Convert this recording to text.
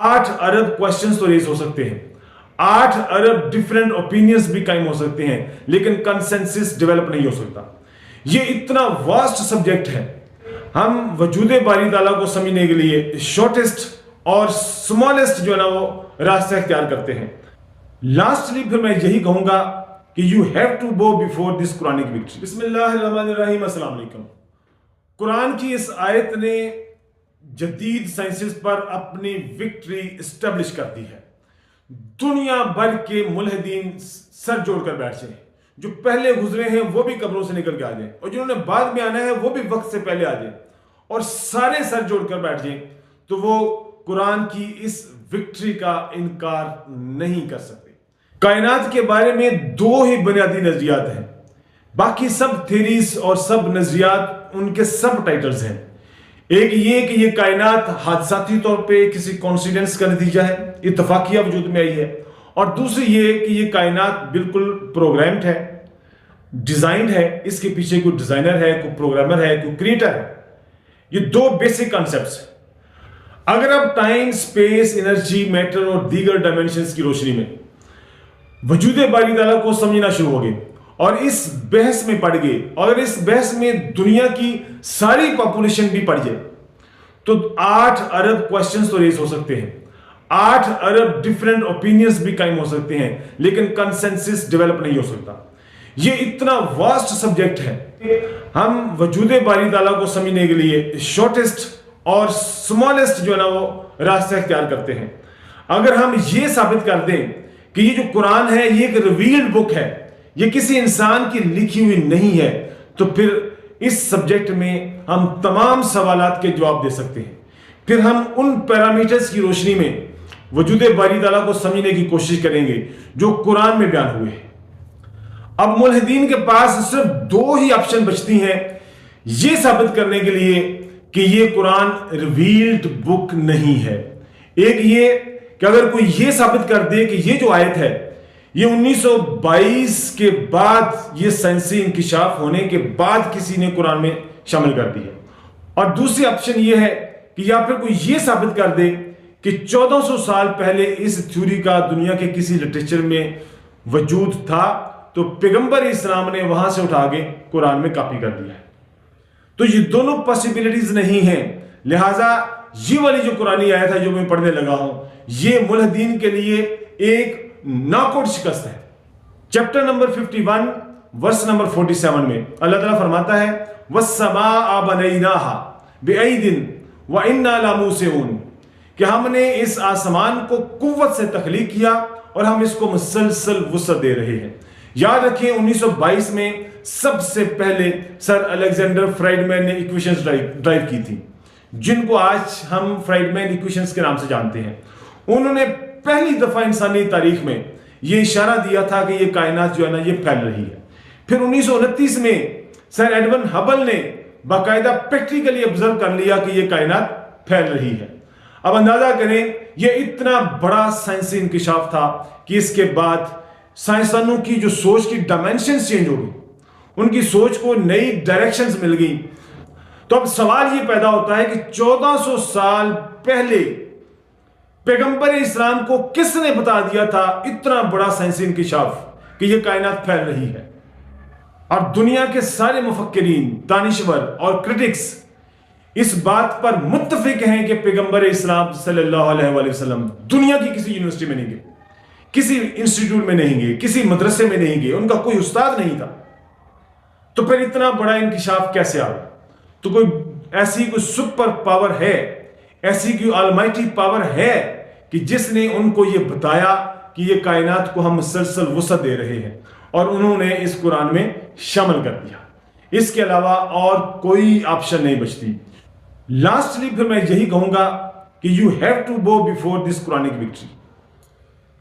8 अरब questions तो raise हो सकते हैं, 8 अरब डिफरेंट ओपिनियंस भी कायम हो सकते हैं, लेकिन कंसेंसस डेवलप नहीं हो सकता। ये इतना वास्ट सब्जेक्ट है। हम वजूद बारी ताला को समझने के लिए शॉर्टेस्ट और स्मॉलेस्ट जो है ना वो रास्ता इख्तियार करते हैं। लास्टली फिर मैं यही कहूंगा कि you have to go before this Quranic victory. बिस्मिल्लाहिर्रहमानिर्रहीम, अस्सलाम वालेकुम। कुरान की इस आयत ने जदीद साइंसेस पर अपनी विक्ट्री एस्टेब्लिश कर दी है। दुनिया भर के मुल्हिदीन सर जोड़कर बैठ जाए, जो पहले गुजरे हैं वो भी कब्रों से निकल के आ जाए, और जिन्होंने बाद में आना है वो भी वक्त से पहले आ जाए, और सारे सर जोड़कर बैठ जाए, तो वो कुरान की इस विक्ट्री का इनकार नहीं कर सकते। कायनात के बारे में 2 ही बुनियादी नजरियात हैं, बाकी सब थ्योरीज और सब नजरियात उनके सब टाइटल्स हैं। एक ये कि ये कायनात हादसाती तौर पे किसी कॉन्सिडेंस का नतीजा है, इत्तफाकिया वजूद में आई है, और दूसरी ये कि ये कायनात बिल्कुल प्रोग्राम्ड है, डिजाइंड है, इसके पीछे कोई डिजाइनर है, कोई प्रोग्रामर है, कोई क्रिएटर है। ये 2 बेसिक कॉन्सेप्ट्स हैं। अगर आप टाइम, स्पेस, एनर्जी, मैटर और दीगर डायमेंशंस की रोशनी में वजूद बारी ताला को समझना शुरू हो गए और इस बहस में पड़ गए, और इस बहस में दुनिया की सारी पॉपुलेशन भी पड़ जाए, तो 8 अरब क्वेश्चंस तो रेज हो सकते हैं, 8 अरब डिफरेंट ओपिनियंस भी कायम हो सकते हैं, लेकिन कंसेंसस डेवलप नहीं हो सकता। ये इतना वास्ट सब्जेक्ट है। हम वजूद बारी ताला को समझने के लिए शॉर्टेस्ट और स्मॉलेस्ट जो है ना वो रास्ता इख्तियार करते हैं। अगर हम ये साबित कर दें कि ये जो कुरान है ये एक रिवील्ड बुक है, ये किसी इंसान की लिखी हुई नहीं है, तो फिर इस सब्जेक्ट में हम तमाम सवालात के जवाब दे सकते हैं। फिर हम उन पैरामीटर्स की रोशनी में वजूद बारी ताला को समझने की कोशिश करेंगे जो कुरान में बयान हुए हैं। अब मुल्हिदीन के पास सिर्फ 2 ही ऑप्शन बचती हैं ये साबित करने के लिए कि ये कुरान रिवील्ड बुक नहीं है। एक ये कि अगर कोई ये साबित कर दे कि ये जो आयत है ये 1922 के बाद, ये साइंसी इंकिशाफ होने के बाद किसी ने कुरान में शामिल कर दी है, और दूसरी ऑप्शन ये है कि या फिर कोई ये साबित कर दे कि 1400 साल पहले इस थ्योरी का दुनिया के किसी लिटरेचर में वजूद था, तो पैगंबर इस्लाम ने वहां से उठा के कुरान में कॉपी कर दिया है। तो ये दोनों पॉसिबिलिटीज नहीं है, लिहाजा ये वाली जो कुरानी आयत है जो मैं पढ़ने लगा हूं, ये मुल्हिदीन के लिए एक नॉकआउट शिकस्त है। चैप्टर नंबर 51 वर्स नंबर 47 में अल्लाह ताला फरमाता है, वस्समाअ बनैनाहा बिअयदिन व इन्ना लमूसिऊन, कि हमने इस आसमान को कुव्वत से तख्लीक किया और हम इसको मुसलसल वुसअत दे रहे हैं। याद रखें 1922 में सबसे पहले सर अलेक्जेंडर फ्राइडमैन ने इक्वेशंस ड्राइव की थी, जिनको आज हम फ्राइडमैन इक्वेशंस के नाम से जानते हैं। उन्होंने पहली दफा इंसानी तारीख में यह इशारा दिया था कि यह कायनात जो है ना ये फैल रही है। फिर 1929 में सर एडविन हबल ने बाकायदा प्रैक्टिकली ऑब्जर्व कर लिया कि यह कायनात फैल रही है। अब अंदाजा करें, यह इतना बड़ा साइंसी इंकिशाफ था कि इसके बाद साइंसदानों की जो सोच की डायमेंशंस चेंज हो गई, उनकी सोच को नई डायरेक्शंस मिल गई। तो अब सवाल यह पैदा होता है कि 1400 साल पहले पैगंबर इस्लाम को किसने बता दिया था इतना बड़ा साइंसी इंकिशाफ कि यह कायनात फैल रही है। और दुनिया के सारे मुफक्किरीन, दानिश्वर और क्रिटिक्स इस बात पर मुत्तफिक हैं कि पैगंबर इस्लाम सल्लल्लाहु अलैहि वसल्लम दुनिया की किसी यूनिवर्सिटी में नहीं गए, किसी इंस्टीट्यूट में नहीं गए, किसी मदरसे में नहीं गए, उनका कोई उस्ताद नहीं था। तो फिर इतना बड़ा इंकिशाफ कैसे आ गया? तो कोई ऐसी कोई सुपर पावर है, ऐसी कोई अलमाइटी पावर है कि जिसने उनको ये बताया कि ये कायनात को हम मुसलसल वुसअत दे रहे हैं, और उन्होंने इस कुरान में शामिल कर दिया। इसके अलावा और कोई ऑप्शन नहीं बचती। लास्टली फिर मैं यही कहूंगा कि you have to go before this Quranic victory.